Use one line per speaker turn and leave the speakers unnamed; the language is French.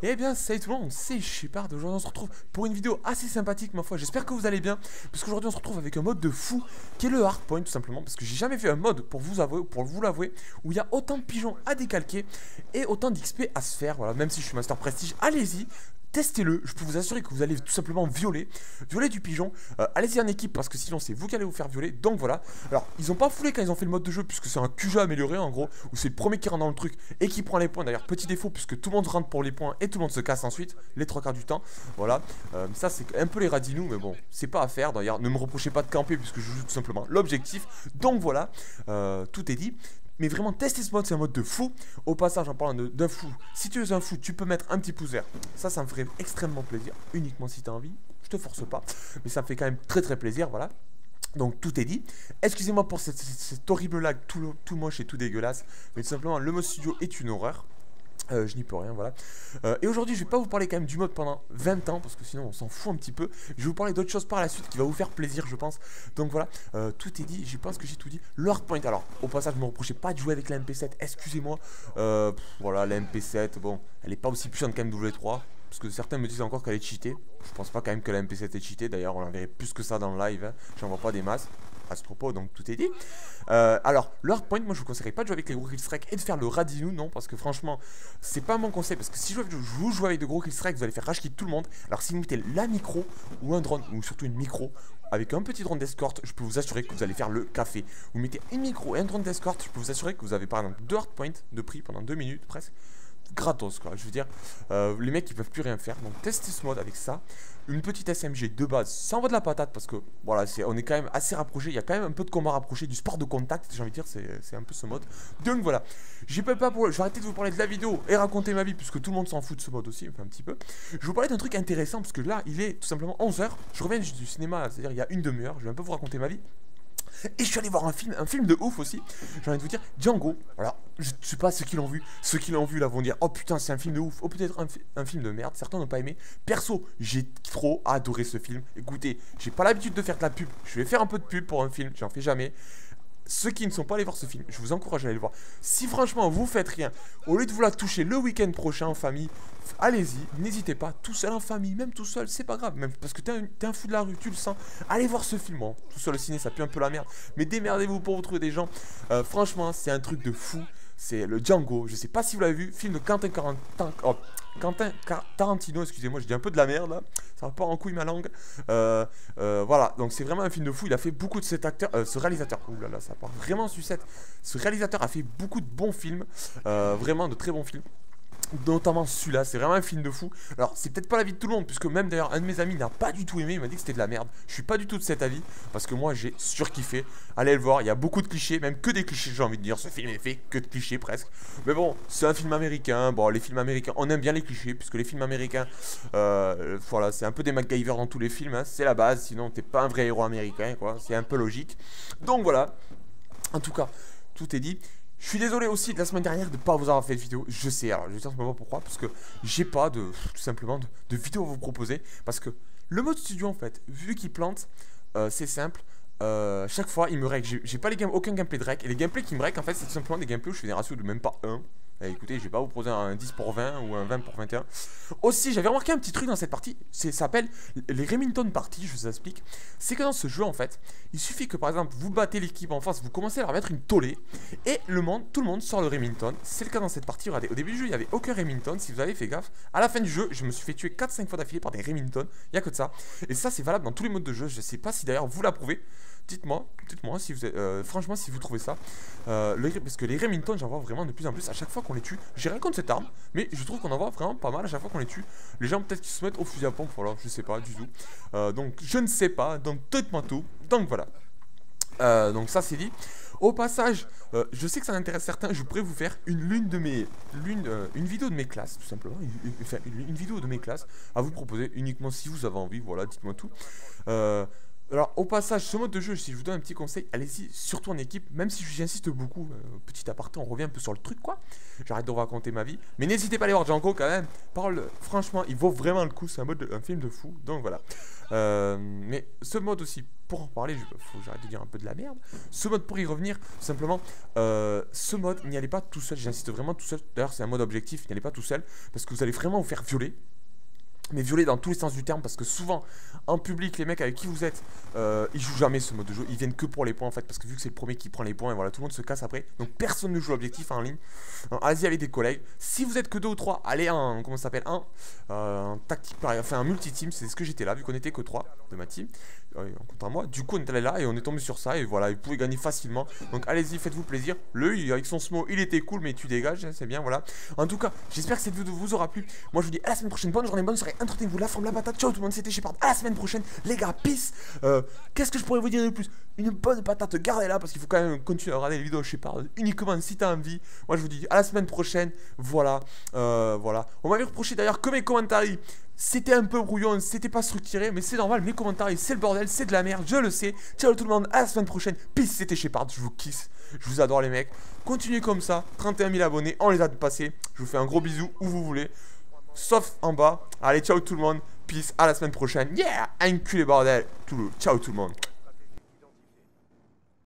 Eh bien, salut tout le monde, c'est Shepard. Aujourd'hui, on se retrouve pour une vidéo assez sympathique, ma foi. J'espère que vous allez bien, parce qu'aujourd'hui, on se retrouve avec un mode de fou qui est le hardpoint, tout simplement. Parce que j'ai jamais vu un mode, pour vous avouer, pour vous l'avouer, où il y a autant de pigeons à décalquer et autant d'XP à se faire. Voilà, même si je suis Master Prestige, allez-y. Testez-le, je peux vous assurer que vous allez tout simplement violer du pigeon. Allez-y en équipe parce que sinon c'est vous qui allez vous faire violer. Donc voilà. Alors ils ont pas foulé quand ils ont fait le mode de jeu puisque c'est un QG amélioré en gros. Où c'est le premier qui rentre dans le truc et qui prend les points. D'ailleurs petit défaut puisque tout le monde rentre pour les points et tout le monde se casse ensuite. Les trois quarts du temps. Voilà. Ça c'est un peu les radinous mais bon c'est pas à faire. D'ailleurs ne me reprochez pas de camper puisque je joue tout simplement l'objectif. Donc voilà. Tout est dit. Mais vraiment, tester ce mode, c'est un mode de fou. Au passage, en parlant d'un fou, si tu es un fou, tu peux mettre un petit pouce vert. Ça me ferait extrêmement plaisir. Uniquement si tu as envie. Je te force pas. Mais ça me fait quand même très très plaisir, voilà. Donc tout est dit. Excusez-moi pour cette horrible lag tout moche et tout dégueulasse. Mais tout simplement, le mode studio est une horreur. Je n'y peux rien, voilà. Et aujourd'hui, je vais pas vous parler quand même du mode pendant 20 ans, parce que sinon on s'en fout un petit peu. Je vais vous parler d'autres choses par la suite qui va vous faire plaisir, je pense. Donc voilà, tout est dit, je pense que j'ai tout dit. Le hardpoint, alors, au passage, ne me reprochez pas de jouer avec la MP7, excusez-moi. Voilà, la MP7, bon, elle est pas aussi puissante qu'un W3. Parce que certains me disent encore qu'elle est cheatée. Je pense pas quand même que la MP7 est cheatée. D'ailleurs, on la verrait plus que ça dans le live. Hein. J'en vois pas des masses à ce propos, donc tout est dit. Alors, le hardpoint, moi je vous conseillerais pas de jouer avec les gros killstrike et de faire le radinou, non, parce que franchement, c'est pas mon conseil. Parce que si vous jouez avec de gros killstrike, vous allez faire rage-kit tout le monde. Alors, si vous mettez la micro ou un drone, ou surtout une micro, avec un petit drone d'escorte, je peux vous assurer que vous allez faire le café. Vous mettez une micro et un drone d'escorte, je peux vous assurer que vous avez par exemple 2 hardpoints de prix pendant 2 minutes presque. Gratos quoi, je veux dire, les mecs ils peuvent plus rien faire. Donc testez ce mode avec ça. Une petite SMG de base, ça envoie de la patate parce que voilà, on est quand même assez rapproché. Il y a quand même un peu de combat rapproché, du sport de contact, j'ai envie de dire, c'est un peu ce mode. Donc voilà, je vais arrêter de vous parler de la vidéo et raconter ma vie puisque tout le monde s'en fout de ce mode aussi, enfin un petit peu. Je vais vous parler d'un truc intéressant parce que là il est tout simplement 11 h. Je reviens du cinéma, c'est-à-dire il y a une demi-heure. Je vais un peu vous raconter ma vie. Et je suis allé voir un film de ouf aussi. J'ai envie de vous dire, Django. Alors, je sais pas ceux qui l'ont vu. Ceux qui l'ont vu là vont dire, oh putain, c'est un film de ouf. Oh, peut-être un film de merde. Certains n'ont pas aimé. Perso, j'ai trop adoré ce film. Écoutez, j'ai pas l'habitude de faire de la pub. Je vais faire un peu de pub pour un film. J'en fais jamais. Ceux qui ne sont pas allés voir ce film, je vous encourage à aller le voir. Si franchement vous faites rien, au lieu de vous la toucher le week-end prochain en famille, allez-y, n'hésitez pas, tout seul en famille, même tout seul, c'est pas grave, même parce que t'es un fou de la rue, tu le sens. Allez voir ce film, bon, tout seul au ciné, ça pue un peu la merde, mais démerdez-vous pour vous trouver des gens. Franchement, c'est un truc de fou. C'est le Django, je sais pas si vous l'avez vu, film de Quentin Tarantino, excusez-moi, je dis un peu de la merde là, ça va pas en couille ma langue. Voilà, donc c'est vraiment un film de fou, il a fait beaucoup de cet acteur, ce réalisateur, oulala, ça part vraiment en sucette. Ce réalisateur a fait beaucoup de bons films, vraiment de très bons films. Notamment celui-là, c'est vraiment un film de fou. Alors c'est peut-être pas l'avis de tout le monde, puisque même d'ailleurs un de mes amis n'a pas du tout aimé, il m'a dit que c'était de la merde. Je suis pas du tout de cet avis, parce que moi j'ai surkiffé. Allez le voir, il y a beaucoup de clichés, même que des clichés, j'ai envie de dire. Ce film est fait que de clichés presque. Mais bon, c'est un film américain. Bon, les films américains, on aime bien les clichés, puisque les films américains, voilà, c'est un peu des MacGyver dans tous les films, hein, c'est la base, sinon t'es pas un vrai héros américain, quoi. C'est un peu logique. Donc voilà, en tout cas, tout est dit. Je suis désolé aussi de la semaine dernière de ne pas vous avoir fait de vidéo. Je sais, alors je vais dire simplement pourquoi. Parce que j'ai pas tout simplement de vidéo à vous proposer. Parce que le mode studio en fait, vu qu'il plante, c'est simple. Chaque fois il me règle. J'ai pas aucun gameplay de règle. Et les gameplays qui me règlent en fait, c'est tout simplement des gameplays où je fais des ratios de même pas 1. Écoutez, je vais pas vous proposer un 10 pour 20 ou un 20 pour 21. Aussi, j'avais remarqué un petit truc dans cette partie, ça s'appelle les Remington Party, je vous explique. C'est que dans ce jeu, en fait, il suffit que par exemple, vous battez l'équipe en face, vous commencez à leur mettre une tollée, et tout le monde sort le Remington. C'est le cas dans cette partie, regardez, au début du jeu, il n'y avait aucun Remington, si vous avez fait gaffe. À la fin du jeu, je me suis fait tuer 4-5 fois d'affilée par des Remington, il n'y a que de ça. Et ça, c'est valable dans tous les modes de jeu, je sais pas si d'ailleurs vous l'approuvez. Dites-moi si vous franchement si vous trouvez ça. Parce que les Remington, j'en vois vraiment de plus en plus à chaque fois qu'on les tue. J'ai rien contre cette arme, mais je trouve qu'on en voit vraiment pas mal à chaque fois qu'on les tue. Les gens peut-être qu'ils se mettent au fusil à pompe, voilà, je sais pas du tout. Donc je ne sais pas, donc dites-moi tout. Donc voilà. Donc ça c'est dit. Au passage, je sais que ça intéresse certains, je pourrais vous faire une vidéo de mes classes, tout simplement. Une vidéo de mes classes à vous proposer uniquement si vous avez envie, voilà, dites-moi tout. Alors au passage, ce mode de jeu, si je vous donne un petit conseil, allez-y, surtout en équipe, même si j'insiste beaucoup, petit aparté, on revient un peu sur le truc quoi. J'arrête de vous raconter ma vie, mais n'hésitez pas à aller voir Django quand même, Parole, franchement, il vaut vraiment le coup. C'est un film de fou. Donc voilà. Mais ce mode aussi, pour en parler, faut que j'arrête de dire un peu de la merde. Ce mode, pour y revenir, tout simplement, ce mode, n'y allez pas tout seul. J'insiste vraiment tout seul. D'ailleurs, c'est un mode objectif. N'y allez pas tout seul parce que vous allez vraiment vous faire violer. Mais violer dans tous les sens du terme, parce que souvent en public les mecs avec qui vous êtes ils jouent jamais ce mode de jeu, ils viennent que pour les points en fait, parce que vu que c'est le premier qui prend les points et voilà, tout le monde se casse après, donc personne ne joue l'objectif en ligne. Allez-y avec des collègues, si vous êtes que 2 ou 3, allez en, comment ça s'appelle, un tactique, enfin un multi-team, c'est ce que j'étais là, vu qu'on était que 3 de ma team, en comptant moi, du coup on est allé là et on est tombé sur ça, et voilà, vous pouvez gagner facilement, donc allez-y, faites-vous plaisir. Le avec son smo, il était cool, mais tu dégages, c'est bien, voilà. En tout cas, j'espère que cette vidéo vous aura plu. Moi je vous dis à la semaine prochaine, bonne journée, bonne soirée, entretenez-vous, la forme, la patate, ciao tout le monde, c'était Shepard, à la semaine prochaine, les gars, peace. Qu'est-ce que je pourrais vous dire de plus? Une bonne patate, gardez-la, parce qu'il faut quand même continuer à regarder les vidéos Shepard, uniquement si t'as envie. Moi je vous dis à la semaine prochaine, voilà, voilà. On m'avait reproché d'ailleurs que mes commentaires, c'était un peu brouillon, c'était pas structuré, mais c'est normal, mes commentaires, c'est le bordel, c'est de la merde, je le sais. Ciao tout le monde, à la semaine prochaine, peace, c'était Shepard, je vous kiffe, je vous adore les mecs. Continuez comme ça, 31 000 abonnés, on les a dépassés. Je vous fais un gros bisou où vous voulez, sauf en bas. Allez, ciao tout le monde, peace, à la semaine prochaine. Yeah, enculé bordel, ciao tout le monde.